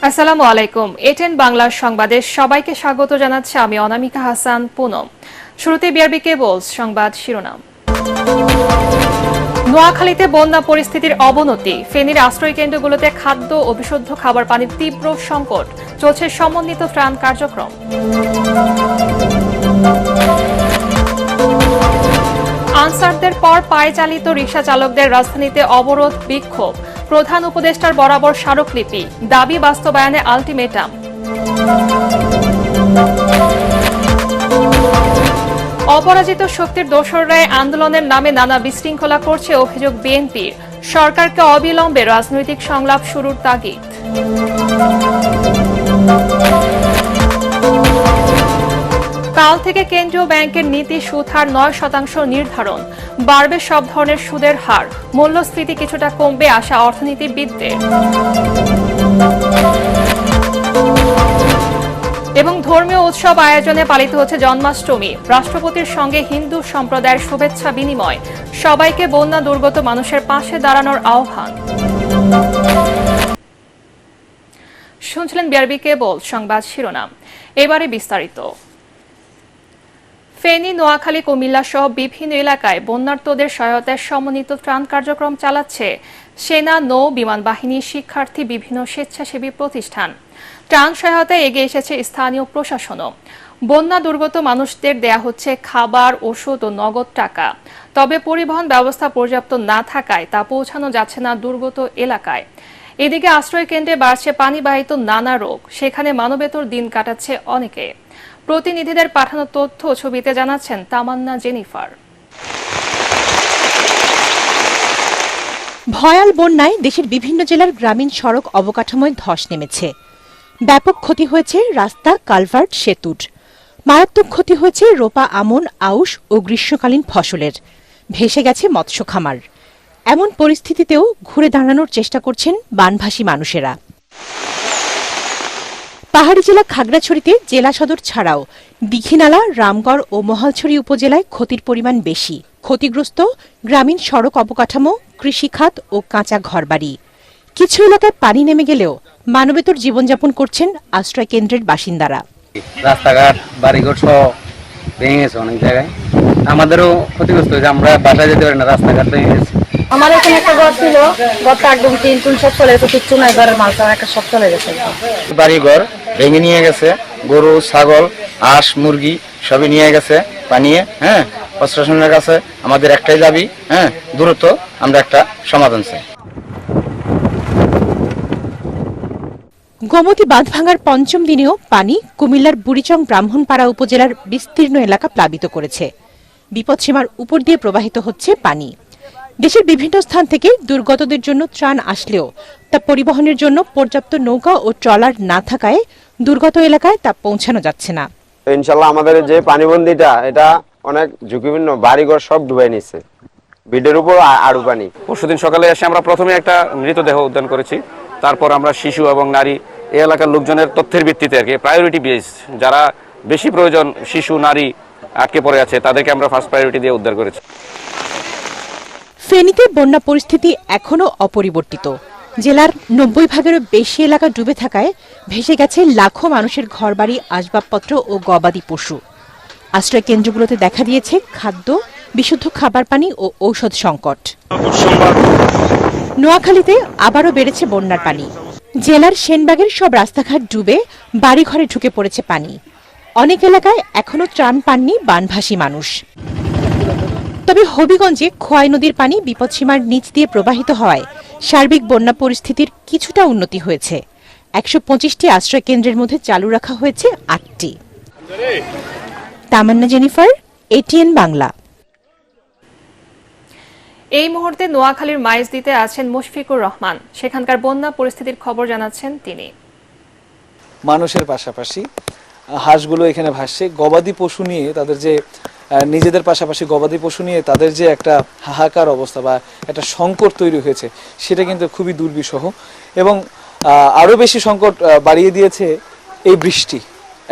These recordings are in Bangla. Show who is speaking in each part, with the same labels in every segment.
Speaker 1: আসসালামু আলাইকুম। এটেন বাংলার সংবাদে সবাইকে স্বাগত জানাচ্ছি আমি অনামিকা হাসান পুনম। শুরুতে বিআরবি কেবলস সংবাদ শিরোনাম। নোয়াখালীতে বন্যা পরিস্থিতির অবনতি, ফেনীর আশ্রয় কেন্দ্রগুলোতে খাদ্য ও বিশুদ্ধ খাবার পানির তীব্র সংকট, চলছে সমন্বিত ত্রাণ কার্যক্রম। আনসারদের পর পায়ে চালিত রিকশা চালকদের রাজধানীতে অবরোধ বিক্ষোভ, প্রধান উপদেষ্টার বরাবর স্মারকলিপি, দাবি বাস্তবায়নে আলটিমেটাম। অপরাজিত শক্তির দোসররায় আন্দোলনের নামে নানা বিশৃঙ্খলা করছে অভিযোগ বিএনপির, সরকারকে অবিলম্বে রাজনৈতিক সংলাপ শুরুর তাগিদ। কাল থেকে কেন্দ্রীয় ব্যাংকের নীতি সুদ হার 9% নির্ধারণ, বাড়বে সব ধরনের সুদের হার, মূল্যস্ফীতি কিছুটা কমবে আশা অর্থনীতিবিদদের। এবং ধর্মীয় উৎসব আয়োজনে পালিত হচ্ছে জন্মাষ্টমী, রাষ্ট্রপতির সঙ্গে হিন্দু সম্প্রদায়ের শুভেচ্ছা বিনিময়, সবাইকে বন্যা দুর্গত মানুষের পাশে দাঁড়ানোর আহ্বান। শুনছিলেন বিআরবি কেবল সংবাদ শিরোনাম, এবারে বিস্তারিত। ফেনী, নোয়াখালী, কুমিল্লা সহ বিভিন্ন এলাকায় বন্যার্তদের সহায়তায় সমন্বিত ত্রাণ কার্যক্রম চালাচ্ছে সেনা, নৌ, বিমান বাহিনী, শিক্ষার্থী, বিভিন্ন স্বেচ্ছাসেবী প্রতিষ্ঠান। ত্রাণ সহায়তায় এগিয়ে এসেছে স্থানীয় প্রশাসনও। বন্যা দুর্গত মানুষদের দেয়া হচ্ছে খাবার, ওষুধ ও নগদ টাকা। তবে পরিবহন ব্যবস্থা পর্যাপ্ত না থাকায় তা পৌঁছানো যাচ্ছে না দুর্গত এলাকায়। এদিকে আশ্রয় কেন্দ্রে বাড়ছে পানিবাহিত নানা রোগ, সেখানে মানবেতর দিন কাটাচ্ছে অনেকে। প্রতিনিধিদের পাঠানো তথ্য ও ছবিতে জানাচ্ছেন তামান্না জেনিফার।
Speaker 2: ভয়াল বন্যায় দেশের বিভিন্ন জেলার গ্রামীণ সড়ক অবকাঠামোয় ধস নেমেছে। ব্যাপক ক্ষতি হয়েছে রাস্তা, কালভার্ট, সেতুর। মারাত্মক ক্ষতি হয়েছে রোপা, আমন, আউশ ও গ্রীষ্মকালীন ফসলের। ভেসে গেছে মৎস্য খামার। এমন পরিস্থিতিতেও ঘুরে দাঁড়ানোর চেষ্টা করছেন বানভাসী মানুষেরা। পাহাড়ি জেলা খাগড়াছড়িতে জেলা সদর ছাড়াও দীঘিনালা, রামগড় ও মহালছড়ি উপজেলায় ক্ষতির পরিমাণ বেশি। ক্ষতিগ্রস্ত গ্রামীণ সড়ক অবকাঠামো, কৃষিখাত ও কাঁচা ঘরবাড়ি। কিছু এলাকায় পানি নেমে গেলেও মানবেতর জীবনযাপন করছেন আশ্রয় কেন্দ্রের বাসিন্দারা।
Speaker 3: রাস্তাঘাট, বাড়িঘর সহ ভেঙে গেছে অনেক জায়গায়। আমাদেরও ক্ষতিগ্রস্ত হয়েছে, আমরা বাসায় যেতে পারি না, রাস্তাঘাট ভেঙে গেছে।
Speaker 4: আমার এখানে একটা ঘর ছিল, ঘরটা একদম টিন সব চলে গেছে, কিচ্ছু নাই, ঘরের মাল একটা সব চলে গেছে।
Speaker 3: বাড়িঘর ভেঙে নিয়ে গেছে, গরু, ছাগল, হাঁস, মুরগি সবই নিয়ে গেছে পানিয়ে। প্রশাসনের কাছে আমাদের একটাই দাবি, দ্রুত আমরা একটা সমাধান চাই।
Speaker 2: গোমতী বাঁধ ভাঙার পঞ্চম দিনেও পানি কুমিল্লার বুড়িচং ব্রাহ্মণপাড়া উপজেলার বিস্তীর্ণ এলাকা প্লাবিত করেছে। বিপদসীমার উপর দিয়ে প্রবাহিত হচ্ছে পানি। দেশের বিভিন্ন স্থান থেকে দুর্গতদের জন্য ত্রাণ আসলেও তা পরিবহনের জন্য পর্যাপ্ত নৌকা ও ট্রলার না থাকায় দুর্গত এলাকায় তা পৌঁছানো যাচ্ছে না।
Speaker 5: ইনশাল্লাহ আমাদের যে পানিবন্দিটা এটা অনেক ঝুঁকিপূর্ণ, বাড়িঘর সব ডুবাই নিচ্ছে, বিডের উপর আড়ু পানি।
Speaker 6: পরশুদিন সকালে এসে আমরা প্রথমে একটা মৃতদেহ উদ্ধার করেছি, তারপর আমরা শিশু এবং নারী, এই এলাকার লোকজনের তথ্যের ভিত্তিতে আর কি প্রায়োরিটি বেস, যারা বেশি প্রয়োজন, শিশু, নারী আটকে পড়ে আছে, তাদেরকে আমরা ফার্স্ট প্রায়োরিটি দিয়ে উদ্ধার করেছি।
Speaker 2: ফেনীতে বন্যা পরিস্থিতি এখনও অপরিবর্তিত। জেলার 90% বেশি এলাকা ডুবে থাকায় ভেসে গেছে লাখো মানুষের ঘরবাড়ি, আসবাবপত্র ও গবাদি পশু। আশ্রয় কেন্দ্রগুলোতে দেখা দিয়েছে খাদ্য, বিশুদ্ধ খাবার পানি ও ঔষধ সংকট। নোয়াখালীতে আবারও বেড়েছে বন্যার পানি। জেলার সেনবাগের সব রাস্তাঘাট ডুবে বাড়িঘরে ঢুকে পড়েছে পানি। অনেক এলাকায় এখনও ত্রাণ পাননি বানভাসী মানুষ। তবে হবিগঞ্জে খোয়াই নদীর পানি বিপদসীমার নিচ দিয়ে প্রবাহিত হওয়ায় সার্বিক বন্যা পরিস্থিতির কিছুটা উন্নতি হয়েছে। 125টি আশ্রয় কেন্দ্রের মধ্যে চালু রাখা হয়েছে 8টি। তামান্না জেনিফার, এটিএন বাংলা।
Speaker 1: এই মুহূর্তে নোয়াখালীর মাইজদিতে আছেন মুশফিকুর রহমান, সেখানকার বন্যা পরিস্থিতির খবর জানাচ্ছেন তিনি।
Speaker 7: মানুষের পাশাপাশি হাঁসগুলো এখানে ভাসছে, গবাদি পশু নিয়ে তাদের যে নিজেদের পাশাপাশি গবাদি পশু নিয়ে তাদের যে একটা হাহাকার অবস্থা বা একটা সংকট তৈরি হয়েছে, সেটা কিন্তু খুবই দুর্বিষহ। এবং আরও বেশি সংকট বাড়িয়ে দিয়েছে এই বৃষ্টি।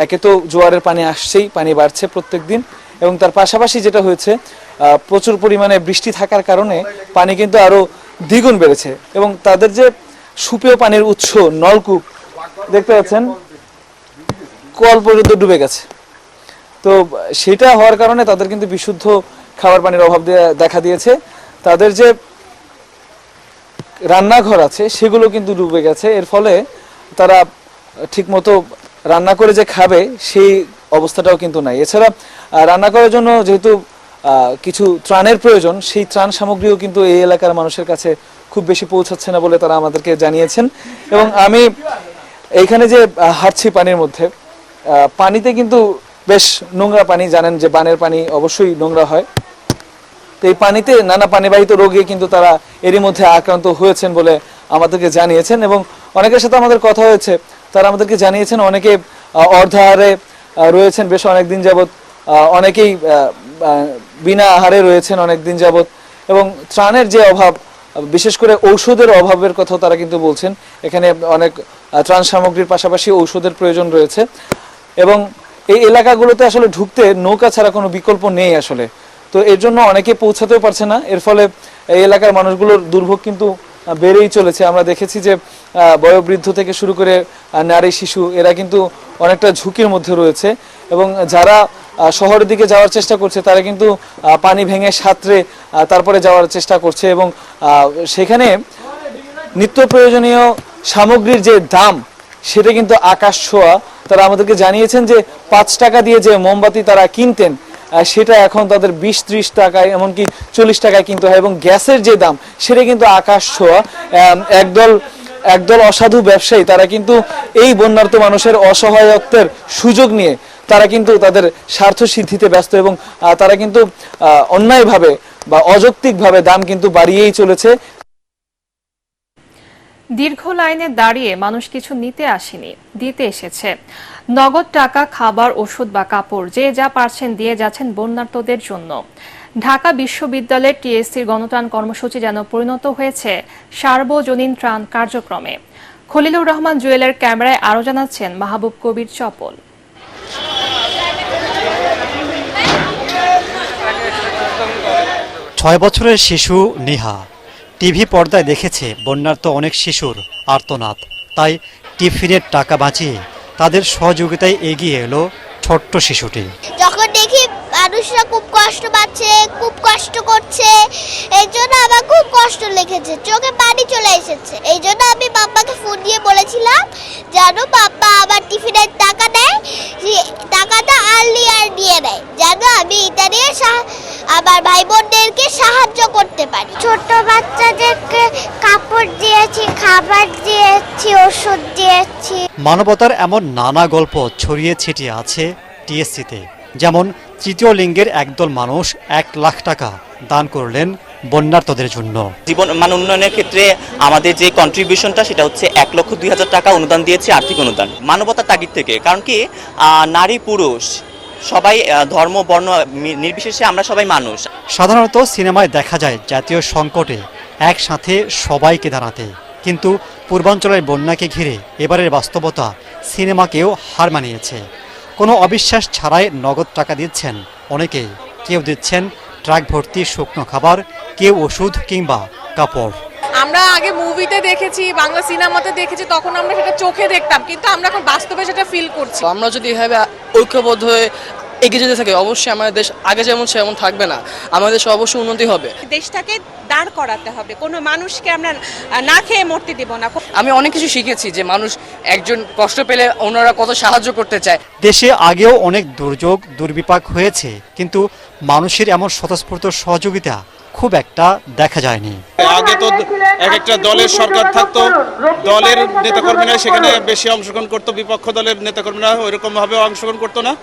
Speaker 7: একে তো জোয়ারের পানি আসছেই, পানি বাড়ছে প্রত্যেক দিন, এবং তার পাশাপাশি যেটা হয়েছে প্রচুর পরিমাণে বৃষ্টি থাকার কারণে পানি কিন্তু আরও দ্বিগুণ বেড়েছে। এবং তাদের যে সুপেয় পানির উৎস নলকূপ, দেখতে পাচ্ছেন কল পর্যন্ত ডুবে গেছে। তো সেটা হওয়ার কারণে তাদের কিন্তু বিশুদ্ধ খাবার পানির অভাব দেখা দিয়েছে। তাদের যে রান্নাঘর আছে সেগুলো কিন্তু ডুবে গেছে। এর ফলে তারা ঠিকমতো রান্না করে যে খাবে সেই অবস্থাটাও কিন্তু নাই। এছাড়া রান্না করার জন্য যেহেতু কিছু ত্রাণের প্রয়োজন, সেই ত্রাণ সামগ্রীও কিন্তু এই এলাকার মানুষের কাছে খুব বেশি পৌঁছাচ্ছে না বলে তারা আমাদেরকে জানিয়েছেন। এবং আমি এইখানে যে হাঁটছি পানির মধ্যে, পানিতে কিন্তু বেশ নোংরা পানি, জানেন যে বানের পানি অবশ্যই নোংরা হয়। তো এই পানিতে নানা পানিবাহিত রোগে কিন্তু তারা এরই মধ্যে আক্রান্ত হয়েছেন বলে আমাদেরকে জানিয়েছেন। এবং অনেকের সাথে আমাদের কথা হয়েছে, তারা আমাদেরকে জানিয়েছেন অনেকে অর্ধাহারে রয়েছেন বেশ অনেকদিন যাবৎ, অনেকেই বিনা আহারে রয়েছেন অনেকদিন যাবৎ। এবং ত্রাণের যে অভাব, বিশেষ করে ঔষধের অভাবের কথা তারা কিন্তু বলছেন। এখানে অনেক ত্রাণ সামগ্রীর পাশাপাশি ঔষধের প্রয়োজন রয়েছে। এবং এই এলাকাগুলোতে আসলে ঢুকতে নৌকা ছাড়া কোনো বিকল্প নেই আসলে। তো এর জন্য অনেকে পৌঁছাতেও পারছে না। এর ফলে এই এলাকার মানুষগুলোর দুর্ভোগ কিন্তু বেড়েই চলেছে। আমরা দেখেছি যে বয়োবৃদ্ধ থেকে শুরু করে নারী শিশু এরা কিন্তু অনেকটা ঝুঁকির মধ্যে রয়েছে। এবং যারা শহরের দিকে যাওয়ার চেষ্টা করছে তারা কিন্তু পানি ভেঙে সাঁতরে তারপরে যাওয়ার চেষ্টা করছে। এবং সেখানে নিত্য প্রয়োজনীয় সামগ্রীর যে দাম সেটা কিন্তু আকাশ ছোঁয়া। তারা আমাদেরকে জানিয়েছেন যে 5 টাকা দিয়ে যে মোমবাতি তারা কিনতেন সেটা এখন তাদের 20-30 টাকায়, এমনকি 40 টাকায় কিনতে হয়। এবং গ্যাসের যে দাম সেটা কিন্তু আকাশ ছোঁয়া। একদল অসাধু ব্যবসায়ী তারা কিন্তু এই বন্যার্ত মানুষের অসহায়ত্বের সুযোগ নিয়ে তারা কিন্তু তাদের স্বার্থ সিদ্ধিতে ব্যস্ত। এবং তারা কিন্তু অন্যায়ভাবে বা অযৌক্তিকভাবে দাম কিন্তু বাড়িয়েই চলেছে।
Speaker 1: দীর্ঘ লাইনে দাঁড়িয়ে মানুষ কিছু নিতে আসেনি, দিতে এসেছে। নগদ টাকা, খাবার, ওষুধ বা কাপড় যে যা পারছেন দিয়ে যাচ্ছেন বন্যার্তদের জন্য। ঢাকা বিশ্ববিদ্যালয়ের টিএসসির গণত্রাণ কর্মসূচি যেন পরিণত হয়েছে সার্বজনীন ত্রাণ কার্যক্রমে। খলিলুর রহমান জুয়েলের ক্যামেরায় আরও জানাচ্ছেন মাহবুব কবির চপল।
Speaker 8: 6 বছরের শিশু নিহা টিভি পর্দায় দেখেছে বন্যার্ত অনেক শিশুর আর্তনাদ। তাই টিফিনের টাকা বাঁচিয়ে তাদের সহযোগিতায় এগিয়ে এলো ছোট্ট শিশুটি।
Speaker 9: যখন দেখি মানুষরা খুব কষ্ট পাচ্ছে, খুব কষ্ট করছে, এই জন্য আমার খুব কষ্ট লেগেছে, চোখে পানি চলে এসেছে। এই জন্য আমি বাবাকে ফোন দিয়ে বলেছিলাম যেন বাবা আমার টিফিনের টাকা দেয়, টাকাটা আর্লি আর দিয়ে দেয়, যেন আমি এটা নিয়ে আমার ভাই বোনদেরকে সাহায্য করতে পারি। ছোট বাচ্চাদেরকে কাপড় দিয়েছি, খাবার দিয়েছি, ওষুধ দিয়েছি।
Speaker 8: মানবতার এমন নানা গল্প ছড়িয়ে ছিটিয়ে আছে টিএসসিতে। যেমন তৃতীয় লিঙ্গের একদল মানুষ 1 লাখ টাকা দান করলেন বন্যার্তদের জন্য।
Speaker 10: জীবন মান উন্নয়নের ক্ষেত্রে আমাদের যে কন্ট্রিবিউশনটা সেটা হচ্ছে 1,02,000 টাকা অনুদান দিয়েছে, আর্থিক অনুদান, মানবতার তাগিদ থেকে। কারণ কি নারী পুরুষ সবাই ধর্ম বর্ণ নির্বিশেষে আমরা সবাই মানুষ।
Speaker 8: সাধারণত সিনেমায় দেখা যায় জাতীয় সংকটে একসাথে সবাইকে দাঁড়াতে, কিন্তু পূর্বাঞ্চলের বন্যাকে ঘিরে এবারের বাস্তবতা সিনেমাকেও হার মানিয়েছে। কোনো অবিশ্বাস ছাড়াই নগদ টাকা দিচ্ছেন অনেকেই। কেউ দিচ্ছেন ট্রাক ভর্তি শুকনো খাবার, কেউ ওষুধ কিংবা কাপড়।
Speaker 11: আমরা আগে মুভিতে দেখেছি, বাংলা সিনেমাতে দেখেছি, তখন আমরা সেটা চোখে দেখতাম, কিন্তু আমরা এখন বাস্তবে সেটা ফিল করছি।
Speaker 12: আমরা যদি এভাবে ঐক্যবদ্ধ হয়ে এগিয়ে যেতে থাকি, অবশ্যই আমাদের দেশ আগে যেমন সেমন থাকবে না, আমাদের দেশ অবশ্যই উন্নতি হবে।
Speaker 11: দেশটাকে দাঁড় করাতে হবে, কোনো মানুষকে আমরা না খেয়ে মরতে দেব না।
Speaker 12: আমি অনেক কিছু শিখেছি যে মানুষ একজন কষ্ট পেলে ওনারা কত সাহায্য করতে চায়।
Speaker 8: দেশে আগেও অনেক দুর্যোগ দুর্বিপাক হয়েছে, কিন্তু মানুষের এমন স্বতঃস্ফূর্ত সহযোগিতা খুব একটা দেখা যায়নি।
Speaker 13: আগে তো এক একটা দলের সরকার থাকতো, দলের নেতাকর্মীরা সেখানে বেশি অংশগ্রহণ করতো, বিপক্ষ দলের নেতাকর্মীরা ওইরকম ভাবে অংশগ্রহণ করতো না।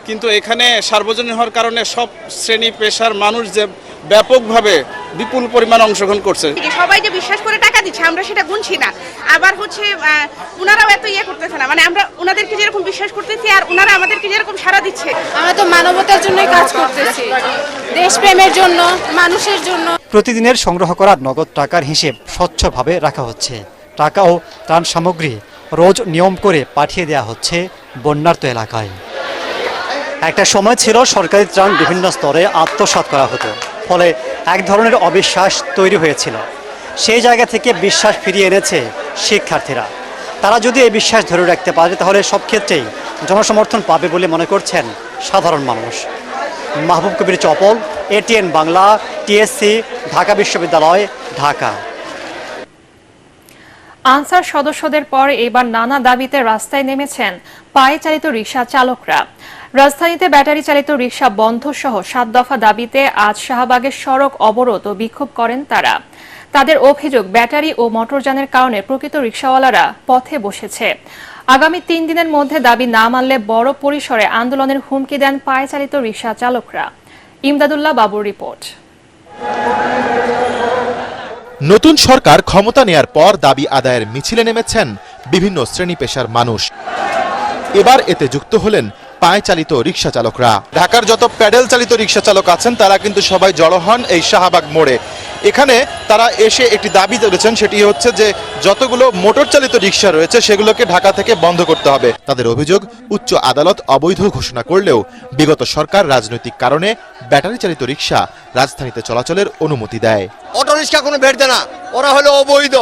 Speaker 13: কিন্তু এখানে সার্বজনীন হওয়ার কারণে সব শ্রেণী পেশার মানুষ যে ব্যাপকভাবে বিপুল পরিমাণ অংশগ্রহণ করছে।
Speaker 11: সবাই যে বিশ্বাস করে টাকা দিচ্ছে আমরা সেটা গুনছি না, আবার হচ্ছে ওনারাও এত ইয়ে করতেছে না, মানে আমরা ওনাদেরকে যেরকম বিশ্বাস করতেছি আর ওনারা আমাদেরকে যেরকম সাড়া দিচ্ছে। আমরা তো মানবতার জন্যই কাজ করতেছি, দেশপ্রেমের জন্য, মানুষের জন্য।
Speaker 8: প্রতিদিনের সংগ্রহ করা নগদ টাকার হিসেব স্বচ্ছভাবে রাখা হচ্ছে। টাকা ও ত্রাণ সামগ্রী রোজ নিয়ম করে পাঠিয়ে দেওয়া হচ্ছে বন্যার্ত এলাকায়। একটা সময় ছিল সরকারি ত্রাণ বিভিন্ন স্তরে আত্মসাৎ করা হতো, ফলে এক ধরনের অবিশ্বাস তৈরি হয়েছিল। সেই জায়গা থেকে বিশ্বাস ফিরিয়ে এনেছে শিক্ষার্থীরা। তারা যদি এই বিশ্বাস ধরে রাখতে পারে তাহলে সব ক্ষেত্রেই জনসমর্থন পাবে বলে মনে করছেন সাধারণ মানুষ। মাহবুব কবির চপল, ATN বাংলা, TSC, ঢাকা বিশ্ববিদ্যালয়, ঢাকা।
Speaker 1: আনসার সদস্যদের পর এবার নানা দাবিতে রাস্তায় নেমেছেন পায়ে চালিত রিকশা চালকরা। রাজধানীতে ব্যাটারি চালিত রিকশা বন্ধ সহ 7 দফা দাবিতে আজ শাহবাগের সড়ক অবরোধ ও বিক্ষোভ করেন তারা। তাদের অভিযোগ, ব্যাটারি ও মোটরযানের কারণে প্রকৃত রিকশাওয়ালারা পথে বসেছে। আগামী 3 দিনের মধ্যে দাবি না মানলে বড় পরিসরে আন্দোলনের হুমকি দেন পায়ে চালিত রিকশা চালকরা। ইমদাদুল্লাহ বাবুর রিপোর্ট।
Speaker 14: নতুন সরকার ক্ষমতা নেয়ার পর দাবি আদায়ের মিছিলে নেমেছেন বিভিন্ন শ্রেণী পেশার মানুষ। এবার এতে যুক্ত হলেন পায়ে চালিত রিকশা চালকরা। ঢাকার যত প্যাডেল চালিত রিকশা চালক আছেন তারা কিন্তু সবাই জড়ো হন এই শাহবাগ মোড়ে। এখানে তারা এসে একটি দাবি তুলেছেন, সেটি হচ্ছে যে যতগুলো মোটর চালিত রিকশা রয়েছে সেগুলোকে ঢাকা থেকে বন্ধ করতে হবে। তাদের অভিযোগ, উচ্চ আদালত অবৈধ ঘোষণা করলেও বিগত সরকার রাজনৈতিক কারণে ব্যাটারি চালিত রিকশা রাজধানীতে চলাচলের অনুমতি দেয়।
Speaker 15: অটো রিকশা কোনো বের দেয় না, ওরা হলো অবৈধ।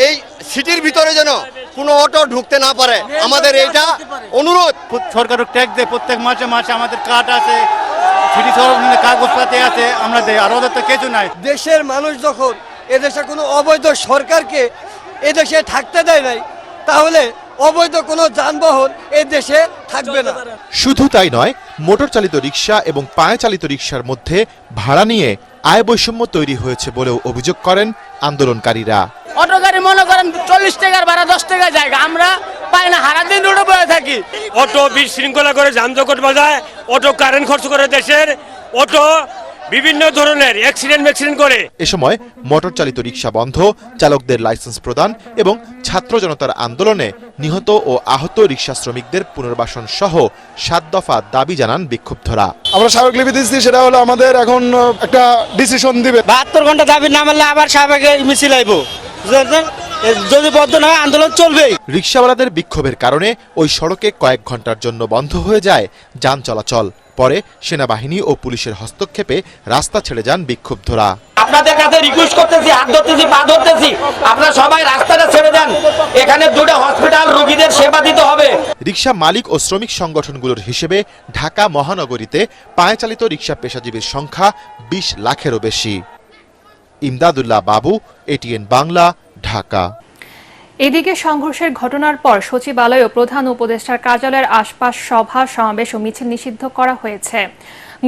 Speaker 15: এই সিটির ভিতরে যেন কোনো অটো ঢুকতে না পারে, আমাদের এইটা অনুরোধ।
Speaker 16: সরকার ট্যাক্স দেয়, প্রত্যেক মাসে মাসে আমাদের কার্ড আছে, সিটি কাগজপাতি আছে, আমরা দেই, আর ওদের তো কিছু নাই।
Speaker 15: দেশের মানুষ যখন এদেশে কোনো অবৈধ সরকারকে এদেশে থাকতে দেয় নাই, তাহলে অবৈধ কোনো যানবাহন এই দেশে থাকবে না।
Speaker 14: শুধু তাই নয়, মোটর চালিত রিকশা এবং পায়ে চালিত রিকশার মধ্যে ভাড়া নিয়ে আয় বৈষম্য তৈরি হয়েছে বলেও অভিযোগ করেন আন্দোলনকারীরা।
Speaker 12: অটো গাড়ি মনে করেন 40 টাকার ভাড়া 10 টাকা জায়গা, আমরা পাই না, সারাদিন রোডে বসে থাকি।
Speaker 17: অটো বিশৃঙ্খলা করে যানজট বাজায়, অটো কারেন্ট খরচ করে দেশের, অটো বিভিন্ন ধরনের অ্যাক্সিডেন্ট করে।
Speaker 14: এ সময় মোটর চালিত রিকশা বন্ধ, চালকদের লাইসেন্স প্রদান এবং ছাত্র জনতার আন্দোলনে নিহত ও আহত রিকশা শ্রমিকদের পুনর্বাসন সহ 7 দফা দাবি জানান বিক্ষুব্ধরা।
Speaker 18: আমরা স্মারকলিপি দিচ্ছি, সেটা হলো আমাদের এখন একটা ডিসিশন দিবে।
Speaker 12: 72 ঘন্টা দাবি না মানলে আবার শাহবাগে মিছিল আইব, যদি বদ্ধ না হয় আন্দোলন চলবে।
Speaker 14: রিকশাওয়ালাদের বিক্ষোভের কারণে ওই সড়কে কয়েক ঘন্টার জন্য বন্ধ হয়ে যায় যান চলাচল। পরে সেনাবাহিনী ও পুলিশের হস্তক্ষেপে রাস্তা ছেড়ে যান বিক্ষুব্ধরা।
Speaker 12: আপনাদের কাছে রিকোয়েস্ট করতেছি, হাত ধরতেছি, পা ধরতেছি, আপনারা সবাই রাস্তাটা ছেড়ে দেন। এখানে দুটো হসপিটাল, রোগীদের সেবা দিতে হবে।
Speaker 14: রিকশা মালিক ও শ্রমিক সংগঠনগুলোর হিসেবে ঢাকা মহানগরীতে পায়ে চালিত রিকশা পেশাজীবীর সংখ্যা 20 লাখেরও বেশি। ইমদাদুল্লাহ বাবু, ATN বাংলা, ঢাকা।
Speaker 1: এদিকে সংঘর্ষের ঘটনার পর সচিবালয় ও প্রধান উপদেষ্টার কার্যালয়ের আশপাশ সভা, সমাবেশ ও মিছিল নিষিদ্ধ করা হয়েছে।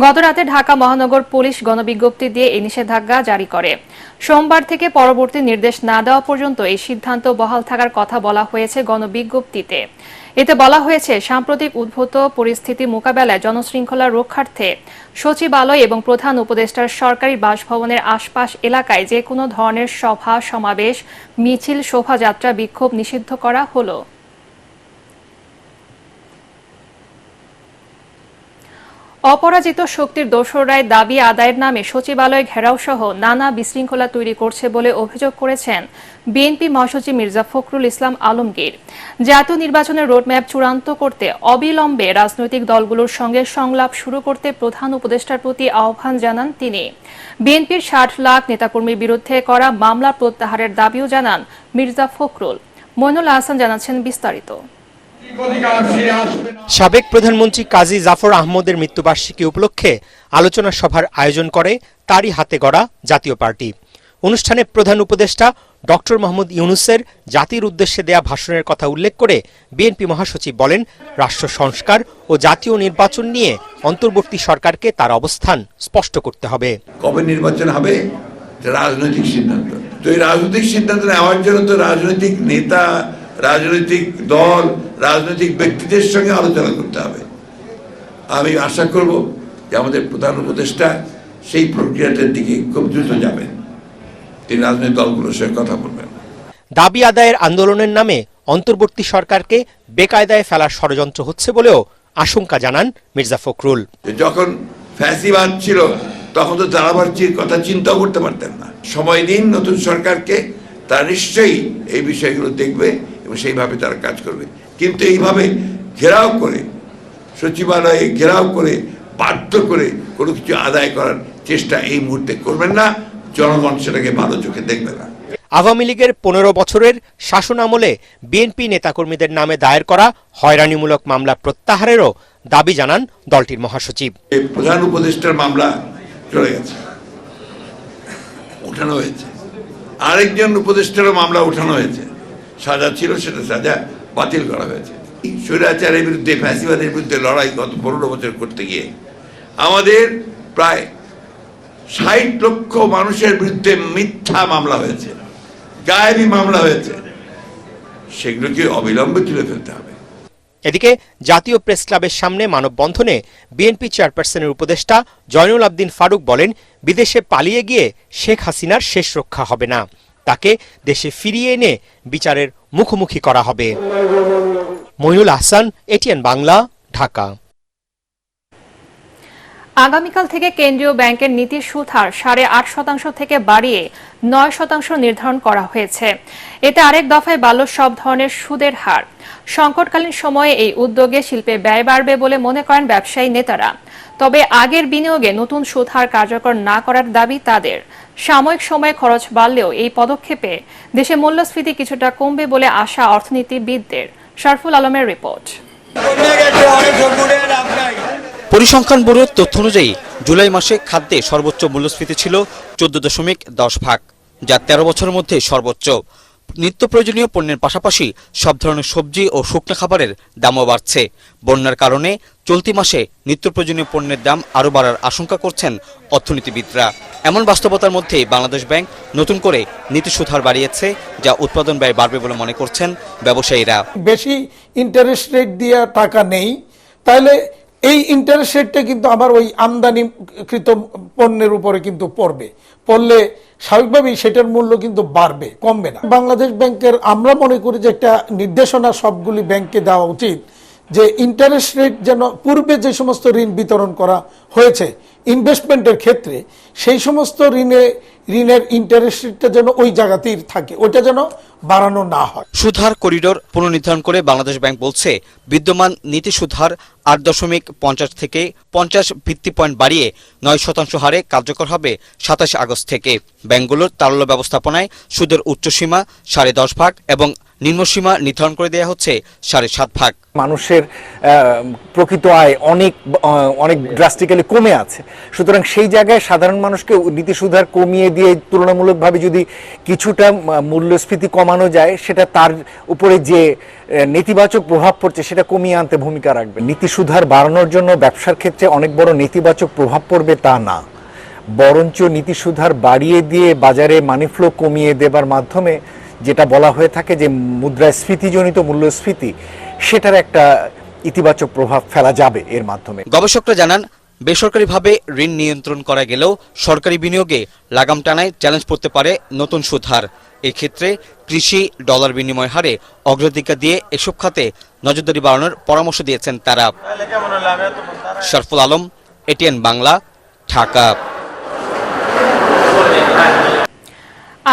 Speaker 1: গতরাতে ঢাকা মহানগর পুলিশ গণবিজ্ঞপ্তি দিয়ে এই নিষেধাজ্ঞা জারি করে। সোমবার থেকে পরবর্তী নির্দেশ না দেওয়া পর্যন্ত এই সিদ্ধান্ত বহাল থাকার কথা বলা হয়েছে গণবিজ্ঞপ্তিতে। এতে বলা হয়েছে, সাম্প্রতিক উদ্ভূত পরিস্থিতি মোকাবেলায় জনশৃঙ্খলা রক্ষার্থে সচিবালয় এবং প্রধান উপদেষ্টার সরকারি বাসভবনের আশপাশ এলাকায় যে কোনো ধরনের সভা, সমাবেশ, মিছিল, শোভাযাত্রা, বিক্ষোভ নিষিদ্ধ করা হলো। অপরাজিত শক্তির দোসররায় দাবি আদায়ের নামে সচিবালয় ঘেরাও সহ নানা বিশৃঙ্খলা তৈরি করছে বলে অভিযোগ করেছেন বিএনপি মহাসচিব মির্জা ফখরুল ইসলাম আলমগীর। জাতীয় নির্বাচনের রোডম্যাপ চূড়ান্ত করতে অবিলম্বে রাজনৈতিক দলগুলোর সঙ্গে সংলাপ শুরু করতে প্রধান উপদেষ্টার প্রতি আহ্বান জানান তিনি। বিএনপির 60 লাখ নেতাকর্মীর বিরুদ্ধে করা মামলা প্রত্যাহারের দাবিও জানান মির্জা ফখরুল। মইনুল আহসান জানাচ্ছেন বিস্তারিত।
Speaker 19: সাবেক প্রধানমন্ত্রী কাজী জাফর আহমদের মৃত্যুবার্ষিকী উপলক্ষে আলোচনা সভার আয়োজন করে তারই হাতে গড়া জাতীয় পার্টি। অনুষ্ঠানে প্রধান উপদেষ্টা ডক্টর মোহাম্মদ ইউনূসের জাতির উদ্দেশ্যে দেয়া ভাষণের কথা উল্লেখ করে বিএনপি মহাসচিব বলেন, রাষ্ট্র সংস্কার ও জাতীয় নির্বাচন নিয়ে অন্তর্বর্তী সরকারকে তার অবস্থান স্পষ্ট করতে হবে।
Speaker 20: কবে নির্বাচন হবে রাজনৈতিক সিদ্ধান্ত, তো এই রাজনৈতিক সিদ্ধান্ত নেওয়ার জন্য তো রাজনৈতিক নেতা, রাজনৈতিক দল, রাজনৈতিক ব্যক্তিদের সঙ্গে আলোচনা করতে হবে। আমি আশা করব যে আমাদের প্রধান উপদেষ্টা সেই প্রক্রিয়াটার দিকে খুব দ্রুত যাবেন, তিনি রাজনৈতিক দলগুলোর সঙ্গে কথা বলবেন।
Speaker 19: দাবি আদায়ের আন্দোলনের নামে অন্তর্বর্তী সরকারকে বেকায়দায় ফেলার ষড়যন্ত্র হচ্ছে বলেও আশঙ্কা জানান মির্জা ফখরুল।
Speaker 20: যখন ফ্যাসিবাদ ছিল তখন তো দারাবার্চির কথা চিন্তাও করতে পারতেন না। সময় দিন নতুন সরকারকে, তারা নিশ্চয়ই এই বিষয়গুলো দেখবে এবং সেইভাবে তারা কাজ করবে। কিন্তু এইভাবে ঘেরাও করে, সচিবালয়ে ঘেরাও করে, বাধ্য করে কোনো কিছু আদায় করার চেষ্টা এই মুহূর্তে করবেন না। জনগণ সেটাকে ভালো চোখে দেখবে না।
Speaker 19: আওয়ামী লীগের 15 বছরের শাসন আমলে বিএনপি নেতাকর্মীদের নামে দায়ের করা হয়রানিমূলক মামলা প্রত্যাহারেরও দাবি জানান দলটির মহাসচিব।
Speaker 20: প্রধান উপদেষ্টার মামলা চলে গেছে, উঠানো হয়েছে। আরেকজন উপদেষ্টারও মামলা উঠানো হয়েছে, সাজা ছিল সেটা সাজা বাতিল করা হয়েছে। স্বৈরাচারের বিরুদ্ধে, ফ্যাসিবাদের বিরুদ্ধে লড়াই গত 15 বছর করতে গিয়ে আমাদের প্রায় 60 লক্ষ মানুষের বিরুদ্ধে মিথ্যা মামলা হয়েছে, গায়েবী মামলা হয়েছে, সেগুলোকে অবিলম্বে তুলে ফেলতে হবে।
Speaker 19: এদিকে জাতীয় প্রেস ক্লাবের সামনে মানববন্ধনে বিএনপি চেয়ারপারসনের উপদেষ্টা জয়নুল আবদিন ফারুক বলেন, বিদেশে পালিয়ে গিয়ে শেখ হাসিনার শেষ রক্ষা হবে না, তাকে দেশে ফিরিয়ে এনে বিচারের মুখোমুখি করা হবে। মইনুল আহসান, এটিএন বাংলা, ঢাকা।
Speaker 1: আগামীকাল থেকে কেন্দ্রীয় ব্যাংকের নীতি সুদ হার 8.5% থেকে বাড়িয়ে 9% নির্ধারণ করা হয়েছে। এতে আরেক দফায় বাড়ল সব ধরনের সুদের হার। সংকটকালীন সময়ে এই উদ্যোগে শিল্পে ব্যয় বাড়বে বলে মনে করেন ব্যবসায়ী নেতারা। তবে আগের বিনিয়োগে নতুন সুদ হার কার্যকর না করার দাবি তাদের। সাময়িক সময়ে খরচ বাড়লেও এই পদক্ষেপে দেশে মূল্যস্ফীতি কিছুটা কমবে বলে আশা অর্থনীতিবিদদের। শরফুল আলমের রিপোর্ট।
Speaker 21: পরিসংখ্যান ব্যুরোর তথ্য অনুযায়ী জুলাই মাসে খাদ্যে সর্বোচ্চ মূল্যস্ফীতি ছিল 14.10%, যা 13 বছরের মধ্যে সর্বোচ্চ। নিত্য প্রয়োজনীয় পণ্যের পাশাপাশি সব ধরনের সবজি ও শুকনো খাবারের দামও বাড়ছে। বন্যার কারণে চলতি মাসে নিত্য প্রয়োজনীয় পণ্যের দাম আরও বাড়ার আশঙ্কা করছেন অর্থনীতিবিদরা। এমন বাস্তবতার মধ্যেই বাংলাদেশ ব্যাংক নতুন করে নীতি সুদ হার বাড়িয়েছে, যা উৎপাদন ব্যয় বাড়বে বলে মনে করছেন ব্যবসায়ীরা।
Speaker 22: বেশি ইন্টারেস্ট রেট দিয়ে টাকা নেই, তাহলে এই ইন্টারেস্ট রেটটা কিন্তু আবার ওই আমদানিকৃত পণ্যের উপরে কিন্তু পড়লে স্বাভাবিকভাবেই সেটার মূল্য কিন্তু বাড়বে, কমবে না। বাংলাদেশ ব্যাংকের আমরা মনে করি যে একটা নির্দেশনা সবগুলি ব্যাংকে দেওয়া উচিত যে ইন্টারেস্ট রেট যেন পূর্বে যে সমস্ত ঋণ বিতরণ করা হয়েছে ইনভেস্টমেন্টের ক্ষেত্রে, সেই সমস্ত ঋণের ইন্টারেস্ট রেটটা যেন ওই জায়গাতেই থাকে, ওইটা যেন বাড়ানো না হয়।
Speaker 21: সুদহার করিডোর পুনর্নির্ধারণ করে বাংলাদেশ ব্যাংক বলছে, বিদ্যমান নীতি সুদহার 8.50 থেকে 50 ভিত্তি পয়েন্ট বাড়িয়ে 9% হারে কার্যকর হবে 27 আগস্ট থেকে। ব্যাংকগুলোর তারল্য ব্যবস্থাপনায় সুদের উচ্চসীমা 10.5% এবং নিম্নসীমা নির্ধারণ করে দেওয়া হচ্ছে 7.5%।
Speaker 23: মানুষের প্রকৃত আয় অনেক ড্রাস্টিক্যালি কমে আছে, সুতরাং সেই জায়গায় সাধারণ মানুষকে নীতি সুদহার কমিয়ে দিয়ে তুলনামূলকভাবে যদি কিছুটা মূল্যস্ফীতি কমানো যায়, সেটা তার উপরে যে নেতিবাচক প্রভাব পড়ছে সেটা কমিয়ে আনতে ভূমিকা রাখবে। নীতি সুদহার বাড়ানোর জন্য ব্যবসার ক্ষেত্রে অনেক বড় নেতিবাচক প্রভাব পড়বে তা না, বরঞ্চ নীতি সুদহার বাড়িয়ে দিয়ে বাজারে মানি ফ্লো কমিয়ে দেবার মাধ্যমে যেটা বলা হয়ে থাকে যে মুদ্রাস্ফীতিজনিত মূল্যস্ফীতি, সেটার একটা ইতিবাচক প্রভাব ফেলা যাবে এর মাধ্যমে।
Speaker 21: গবেষকরা জানান, বেসরকারিভাবে ঋণ নিয়ন্ত্রণ করা গেলেও সরকারি বিনিয়োগে লাগাম টানায় চ্যালেঞ্জ পড়তে পারে নতুন সুদ হার। এক্ষেত্রে কৃষি, ডলার বিনিময় হারে অগ্রাধিকার দিয়ে এসব খাতে নজরদারি বাড়ানোর পরামর্শ দিয়েছেন তারা। শরফুল আলম, এটিএন বাংলা, ঢাকা।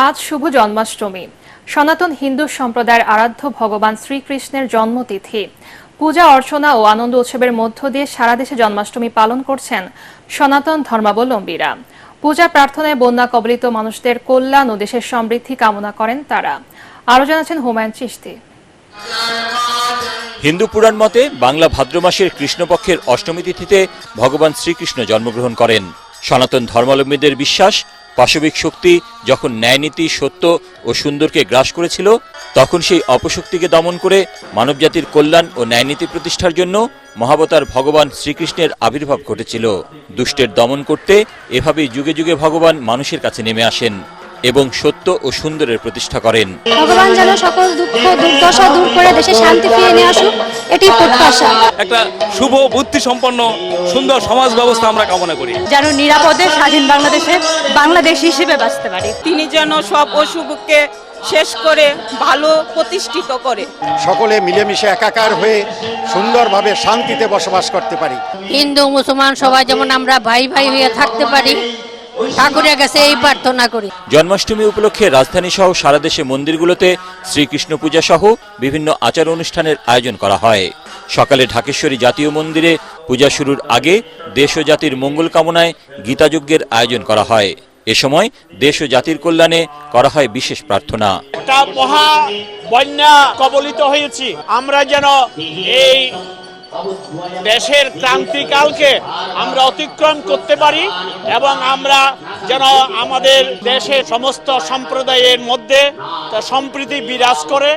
Speaker 1: আজ শুভ জন্মাষ্টমী। সনাতন হিন্দু সম্প্রদায়ের আরাধ্য ভগবান শ্রীকৃষ্ণের জন্মতিথি। পূজা অর্চনা ও আনন্দ উৎসবের মধ্য দিয়ে সারা দেশে জন্মাষ্টমী পালন করছেন সনাতন ধর্মাবলম্বীরা। পূজা প্রার্থনায় বন্যা কবলিত মানুষদের কল্যাণ ও দেশের সমৃদ্ধি কামনা করেন তারা। আরো জানাচ্ছেন হুমায়ুন চিশতি।
Speaker 24: হিন্দু পুরাণ মতে বাংলা ভাদ্র মাসের কৃষ্ণপক্ষের অষ্টমী তিথিতে ভগবান শ্রীকৃষ্ণ জন্মগ্রহণ করেন। সনাতন ধর্মাবলম্বীদের বিশ্বাস, পাশবিক শক্তি যখন ন্যায়নীতি, সত্য ও সুন্দরকে গ্রাস করেছিল, তখন সেই অপশক্তিকে দমন করে মানবজাতির কল্যাণ ও ন্যায়নীতি প্রতিষ্ঠার জন্য মহাবতার ভগবান শ্রীকৃষ্ণের আবির্ভাব ঘটেছিল। দুষ্টের দমন করতে এভাবেই যুগে যুগে ভগবান মানুষের কাছে নেমে আসেন এবং সত্য ও সুন্দরের প্রতিষ্ঠা করেন।
Speaker 25: ভগবান যেন সকল দুঃখ দুর্দশা দূর করে দেশে শান্তি ফিরিয়ে নিয়ে আসুক, এটি প্রত্যাশা।
Speaker 26: একটা শুভ বুদ্ধি সম্পন্ন সুন্দর সমাজ ব্যবস্থা আমরা কামনা করি,
Speaker 25: যেন নিরাপদে স্বাধীন বাংলাদেশে বাংলাদেশ হিসেবে বাঁচতে পারি।
Speaker 27: তিনি যেন সব অশুভকে শেষ করে ভালো প্রতিষ্ঠিত করে
Speaker 28: সকলে মিলেমিশে একাকার হয়ে সুন্দরভাবে শান্তিতে বসবাস করতে পারি।
Speaker 25: হিন্দু মুসলমান সবাই যেমন আমরা ভাই ভাই হয়ে থাকতে পারি, ঠাকুরের কাছে এই প্রার্থনা করি।
Speaker 24: জন্মাষ্টমী উপলক্ষে রাজধানী সহ সারা দেশে মন্দিরগুলোতে শ্রীকৃষ্ণ পূজা সহ বিভিন্ন আচার অনুষ্ঠানের আয়োজন করা হয়। সকালে ঢাকেশ্বরী জাতীয় মন্দিরে পূজা শুরুর আগে দেশ ও জাতির মঙ্গল কামনায় গীতাযজ্ঞের আয়োজন করা হয়। এ সময় দেশ ও জাতির কল্যাণে করা হয় বিশেষ প্রার্থনা।
Speaker 2: একটা মহা বন্যা কবলিত হয়েছি, আমরা যেন এই দেশের ক্রান্তিকালকে আমরা অতিক্রম করতে পারি এবং আমরা যেন আমাদের দেশের সমস্ত সম্প্রদায়ের মধ্যে সম্প্রীতি বিরাজ করে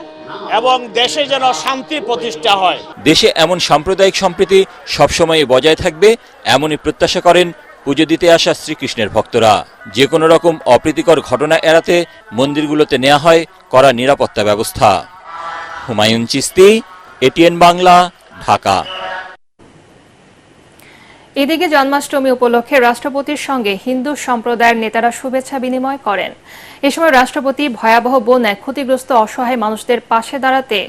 Speaker 2: এবং দেশে যেন শান্তি প্রতিষ্ঠা হয়।
Speaker 24: দেশে এমন সাম্প্রদায়িক সম্প্রীতি সবসময় বজায় থাকবে এমনই প্রত্যাশা করেন পুজো দিতে আসা শ্রীকৃষ্ণের ভক্তরা। যে কোনো রকম অপ্রীতিকর ঘটনা এড়াতে মন্দিরগুলোতে নেওয়া হয় কড়া নিরাপত্তা ব্যবস্থা। হুমায়ুন চিস্তি, এটিএন বাংলা, ঢাকা।
Speaker 1: এদিকে জন্মাষ্টমী উপলক্ষে রাষ্ট্রপতির সঙ্গে হিন্দু সম্প্রদায়ের নেতারা শুভেচ্ছা বিনিময় করেন। এ সময় রাষ্ট্রপতি ভয়াবহ বন্যায় ক্ষতিগ্রস্ত অসহায় মানুষদের পাশে দাঁড়াতে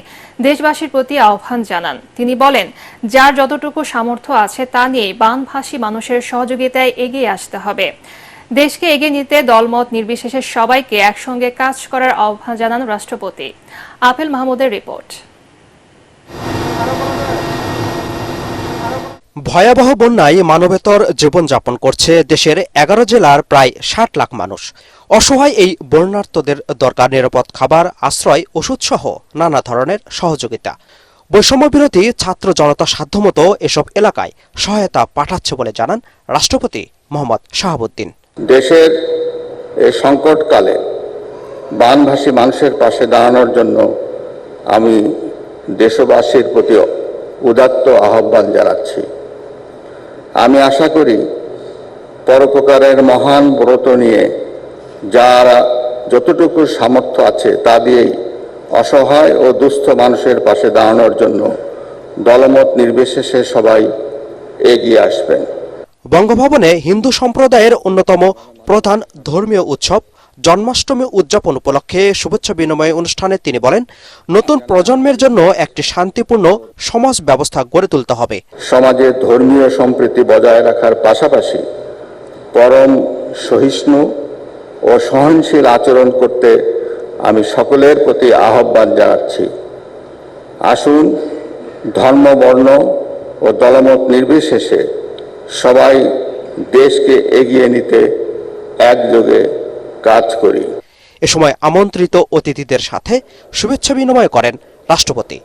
Speaker 1: দেশবাসীর প্রতি আহ্বান জানান। তিনি বলেন, যার যতটুকু সামর্থ্য আছে তা নিয়ে বানভাসী মানুষের সহযোগিতায় এগিয়ে আসতে হবে। দেশকে এগিয়ে নিতে দলমত নির্বিশেষে সবাইকে একসঙ্গে কাজ করার আহ্বান জানান রাষ্ট্রপতি। আপেল মাহমুদের রিপোর্ট।
Speaker 3: ভয়াবহ বন্যায় মানবেতর জীবনযাপন করছে দেশের 11 জেলার প্রায় 60 লাখ মানুষ। অসহায় এই বন্যার্তদের দরকার নিরাপদ খাবার, আশ্রয়, ওষুধ সহ নানা ধরনের সহযোগিতা। বৈষম্য বিরোধী ছাত্র জনতা সাধ্যমতো এসব এলাকায় সহায়তা পাঠাচ্ছে বলে জানান রাষ্ট্রপতি মোহাম্মদ শাহাবুদ্দিন।
Speaker 4: দেশের এই সংকটকালে বানভাসী মানুষের পাশে দাঁড়ানোর জন্য আমি দেশবাসীর প্রতি উদাত্ত আহ্বান জানাচ্ছি। আমি আশা করি পরোপকারের মহান ব্রত নিয়ে যারা যতটুকু সামর্থ্য আছে তা দিয়েই অসহায় ও দুস্থ মানুষের পাশে দাঁড়ানোর জন্য দলমত নির্বিশেষে সবাই এগিয়ে আসবেন।
Speaker 3: বঙ্গভবনে হিন্দু সম্প্রদায়ের অন্যতম প্রধান ধর্মীয় উৎসব জন্মাষ্টমী উদযাপন উপলক্ষে শুভেচ্ছা বিনিময় অনুষ্ঠানে তিনি বলেন, নতুন প্রজন্মের জন্য একটি শান্তিপূর্ণ সমাজ ব্যবস্থা গড়ে তুলতে হবে।
Speaker 4: সমাজে ধর্মীয় সম্প্রীতি বজায় রাখার পাশাপাশি পরম সহিষ্ণু ও সহনশীল আচরণ করতে আমি সকলের প্রতি আহ্বান জানাচ্ছি। আসুন ধর্ম, বর্ণ ও দলমত নির্বিশেষে সবাই দেশকে এগিয়ে নিতে একযোগে কাজ করি।
Speaker 3: এ সময় আমন্ত্রিত অতিথিদের সাথে শুভেচ্ছা বিনিময় করেন রাষ্ট্রপতি।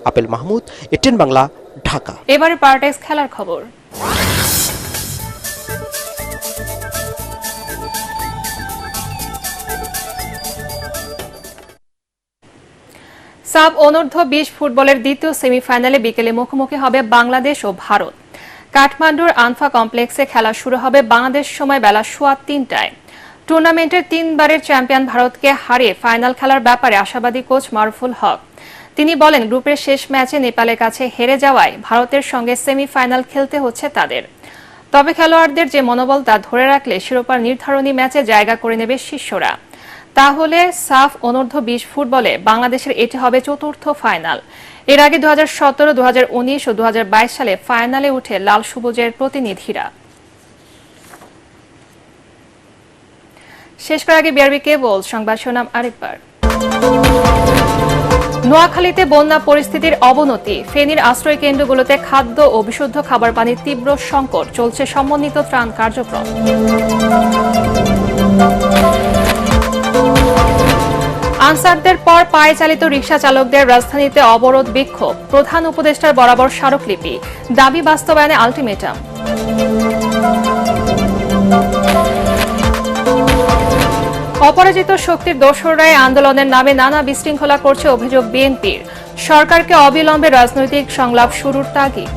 Speaker 3: Apple Mahmud, ATN Bangla, Dhaka.
Speaker 1: এবারে পার্টেক্স খেলার খবর। সাব অনূর্ধ্ব 20 ফুটবলের দ্বিতীয় সেমিফাইনালে বিকেলে মুখোমুখি হবে বাংলাদেশ ও ভারত। কাঠমান্ডুর আনফা কমপ্লেক্সে খেলা শুরু হবে বাংলাদেশ সময় বেলা 3:15টায়। টুর্নামেন্টের 3বারের চ্যাম্পিয়ন ভারতকে হারিয়ে ফাইনাল খেলার ব্যাপারে আশাবাদী কোচ মারুফুল হক। তিনি বলেন, গ্রুপের শেষ ম্যাচে নেপালের কাছে হেরে যাওয়ায় ভারতের সঙ্গে সেমিফাইনাল খেলতে হচ্ছে তাদের। তবে খেলোয়াড়দের যে মনোবল তা ধরে রাখলে শিরোপা নির্ধারণী ম্যাচে জায়গা করে নেবে শিষ্যরা। তাহলে সাফ অনূর্ধ্ব 20 ফুটবলে বাংলাদেশের এটি হবে চতুর্থ ফাইনাল। এর আগে 2017, 2019 ও 2022 সালে ফাইনালে উঠে লাল সবুজের প্রতিনিধিরা। শেষ করার আগে বিআরবি কেবল সংবাদ শিরোনাম আরেকবার। নোয়াখালীতে বন্যা পরিস্থিতির অবনতি, ফেনীর আশ্রয় কেন্দ্রগুলোতে খাদ্য ও বিশুদ্ধ খাবার পানির তীব্র সংকট, চলছে সমন্বিত ত্রাণ কার্যক্রম। আনসারদের পর পায়ে চালিত রিকশা চালকদের রাজধানীতে অবরোধ বিক্ষোভ, প্রধান উপদেষ্টার বরাবর স্মারকলিপি, দাবি বাস্তবায়নে আলটিমেটাম। অপরাজিত শক্তির দোসররাই আন্দোলনের নামে নানা বিশৃঙ্খলা করছে অভিযোগ বিএনপির, সরকারকে অবিলম্বে রাজনৈতিক সংলাপ শুরুর তাগিদ।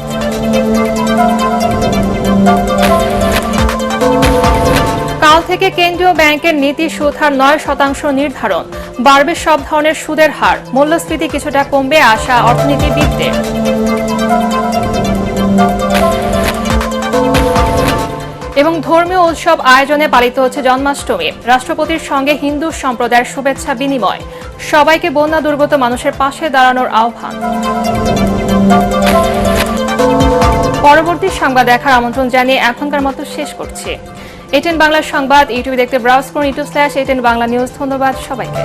Speaker 1: কাল থেকে কেন্দ্রীয় ব্যাংকের নীতি সুদ হার 9% নির্ধারণ, বাড়বে সব ধরনের সুদের হার, মূল্যস্ফীতি কিছুটা কমবে আশা অর্থনীতিবিদদের। এবং ধর্মীয় উৎসব আয়োজনে পালিত হচ্ছে জন্মাষ্টমী, রাষ্ট্রপতির সঙ্গে হিন্দু সম্প্রদায়ের শুভেচ্ছা বিনিময়, সবাইকে বন্যা দুর্গত মানুষের পাশে দাঁড়ানোর আহ্বান। পরবর্তী সংবাদ দেখার আমন্ত্রণ জানিয়ে এখনকার মতো শেষ করছি। এটিএন বাংলার সংবাদ ইউটিউবে দেখতে ব্রাউজ করুন youtube/ATN বাংলা নিউজ। ধন্যবাদ সবাইকে।